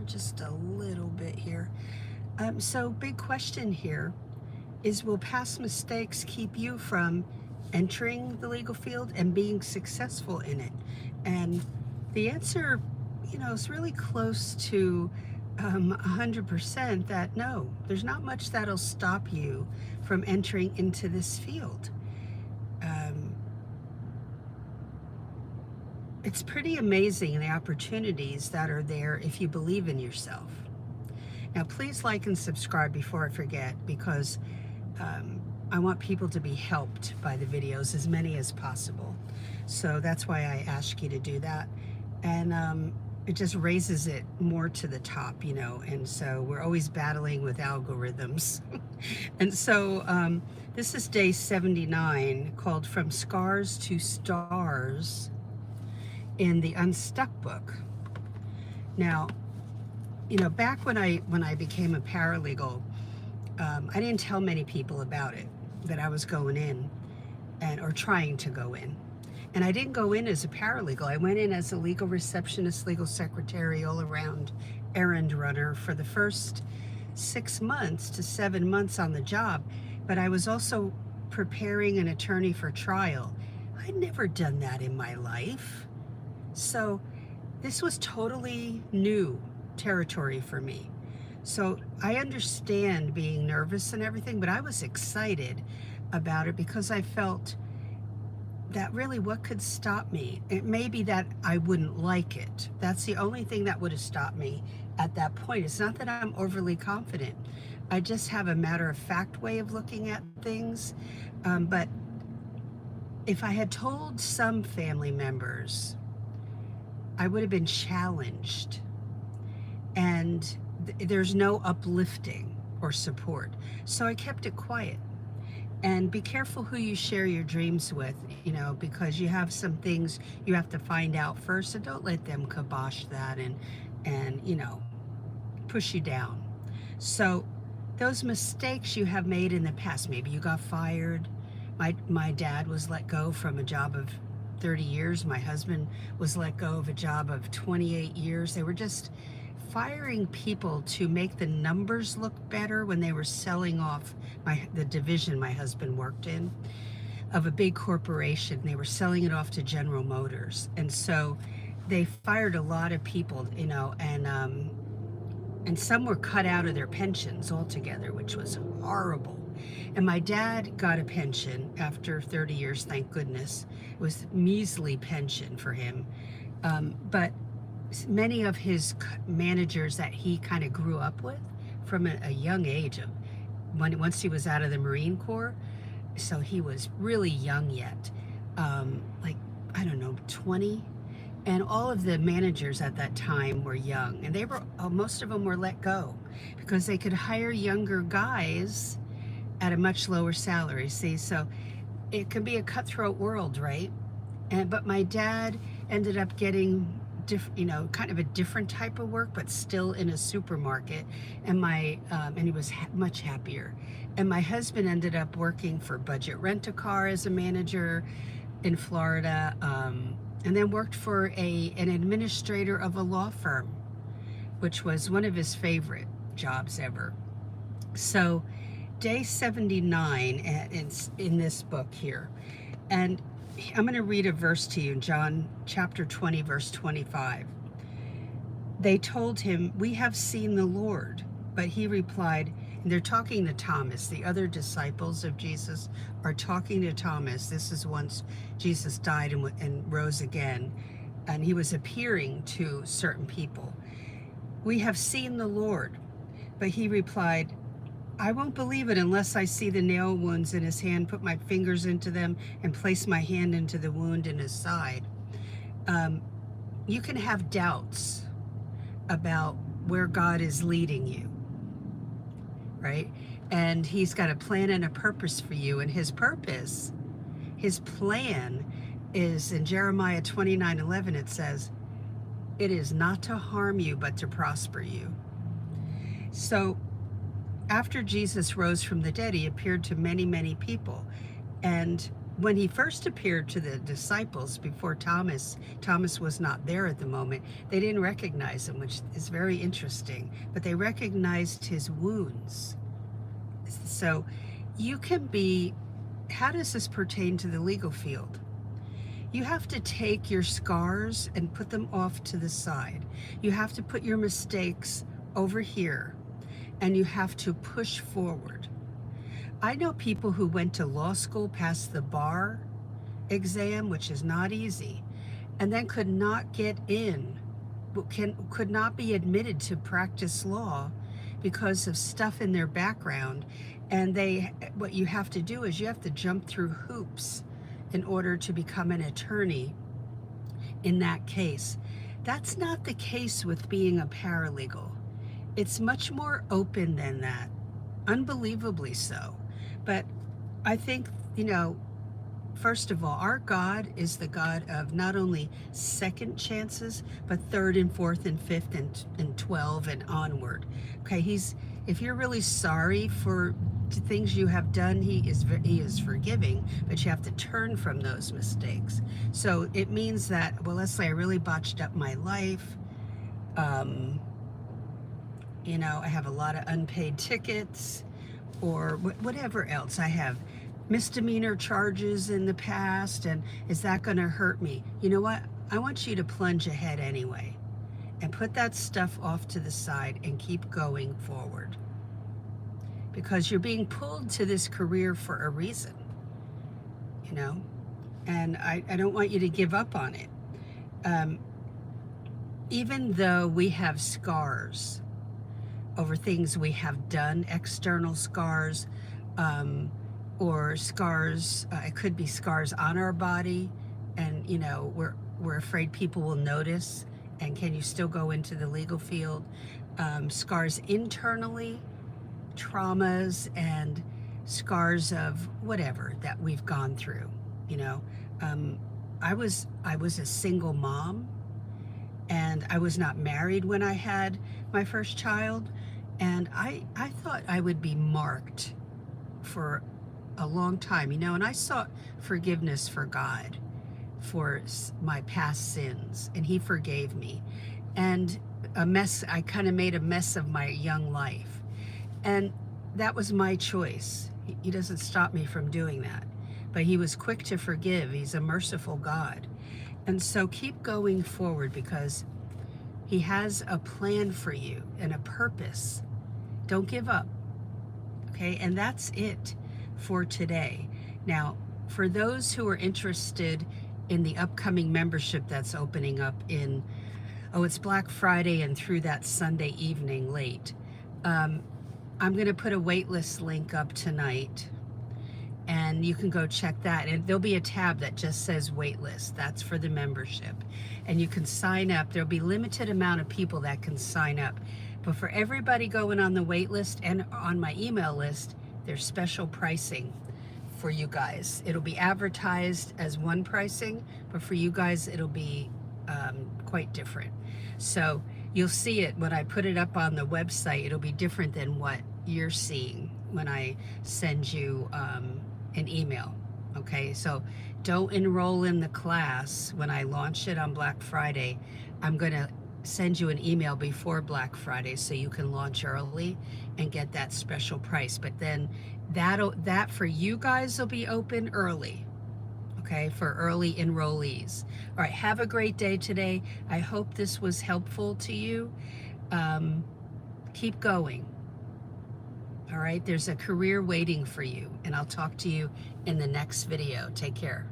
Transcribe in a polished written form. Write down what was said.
just a little bit here. So big question here is, will past mistakes keep you from entering the legal field and being successful in it? And the answer, is really close to 100% that no, there's not much that'll stop you from entering into this field. It's pretty amazing the opportunities that are there if you believe in yourself. Now, please like and subscribe before I forget, because I want people to be helped by the videos, as many as possible. So that's why I ask you to do that. And it just raises it more to the top, and so we're always battling with algorithms. And so this is day 79, called From Scars to Stars in the Unstuck book. Now, back when I became a paralegal, I didn't tell many people about it, that I was going in or trying to go in. And I didn't go in as a paralegal. I went in as a legal receptionist, legal secretary, all around errand runner for the first 6 months to 7 months on the job. But I was also preparing an attorney for trial. I'd never done that in my life. So this was totally new territory for me. So I understand being nervous and everything, but I was excited about it because I felt that really, what could stop me? It may be that I wouldn't like it. That's the only thing that would have stopped me at that point. It's not that I'm overly confident. I just have a matter-of-fact way of looking at things. But if I had told some family members, I would have been challenged. And there's no uplifting or support. So I kept it quiet. And be careful who you share your dreams with, because you have some things you have to find out first, and don't let them kibosh that and push you down. So those mistakes you have made in the past, maybe you got fired. My dad was let go from a job of 30 years. My husband was let go of a job of 28 years. They were just firing people to make the numbers look better when they were selling off the division my husband worked in of a big corporation. They were selling it off to General Motors. And so they fired a lot of people, and some were cut out of their pensions altogether, which was horrible. And my dad got a pension after 30 years, thank goodness. It was measly pension for him. But many of his managers that he kind of grew up with from a young age, once he was out of the Marine Corps, so he was really young yet, like, I don't know, 20. And all of the managers at that time were young, and most of them were let go because they could hire younger guys at a much lower salary. See, so it can be a cutthroat world, right? But my dad ended up getting kind of a different type of work, but still in a supermarket, and he was much happier. And my husband ended up working for Budget Rent-A-Car as a manager in Florida, and then worked for an administrator of a law firm, which was one of his favorite jobs ever. So day 79 in this book here, and I'm going to read a verse to you in John chapter 20, verse 25. They told him, "We have seen the Lord." But he replied, and they're talking to Thomas. The other disciples of Jesus are talking to Thomas. This is once Jesus died and rose again, and he was appearing to certain people. "We have seen the Lord." But he replied, "I won't believe it unless I see the nail wounds in his hand, put my fingers into them, and place my hand into the wound in his side." You can have doubts about where God is leading you, right? And he's got a plan and a purpose for you. And his purpose, his plan is in Jeremiah 29:11, it says, "It is not to harm you, but to prosper you." So after Jesus rose from the dead, he appeared to many, many people. And when he first appeared to the disciples before Thomas was not there at the moment, they didn't recognize him, which is very interesting, but they recognized his wounds. So you can be, how does this pertain to the legal field? You have to take your scars and put them off to the side. You have to put your mistakes over here, and you have to push forward. I know people who went to law school, passed the bar exam, which is not easy, and then could not get in, could not be admitted to practice law because of stuff in their background. And what you have to do is you have to jump through hoops in order to become an attorney in that case. That's not the case with being a paralegal. It's much more open than that, unbelievably so. But I think, first of all, our God is the God of not only second chances, but third and fourth and fifth and 12 and onward. Okay, if you're really sorry for things you have done, he is forgiving, but you have to turn from those mistakes. So it means that, well, let's say I really botched up my life. I have a lot of unpaid tickets, or whatever else. I have misdemeanor charges in the past, and is that going to hurt me? You know what? I want you to plunge ahead anyway and put that stuff off to the side and keep going forward, because you're being pulled to this career for a reason, and I don't want you to give up on it. Even though we have scars over things we have done, external scars, or scars, it could be scars on our body, and we're afraid people will notice, and can you still go into the legal field? Scars internally, traumas and scars of whatever that we've gone through. I was a single mom, and I was not married when I had my first child, and I thought I would be marked for a long time, and I sought forgiveness for God for my past sins, and he forgave me. And I kind of made a mess of my young life, and that was my choice. He doesn't stop me from doing that, but he was quick to forgive. He's a merciful God. And so keep going forward, because he has a plan for you and a purpose. Don't give up. Okay, and that's it for today. Now, for those who are interested in the upcoming membership that's opening up it's Black Friday and through that Sunday evening late. I'm going to put a waitlist link up tonight, and you can go check that. And there'll be a tab that just says waitlist. That's for the membership. And you can sign up. There'll be limited amount of people that can sign up. But for everybody going on the wait list and on my email list, there's special pricing for you guys. It'll be advertised as one pricing, but for you guys, it'll be quite different. So you'll see it when I put it up on the website. It'll be different than what you're seeing when I send you an email. Okay, so don't enroll in the class when I launch it on Black Friday. I'm going to send you an email before Black Friday so you can launch early and get that special price. But then that for you guys will be open early, okay, for early enrollees. All right, have a great day today. I hope this was helpful to you. Keep going. All right, there's a career waiting for you, and I'll talk to you in the next video. Take care.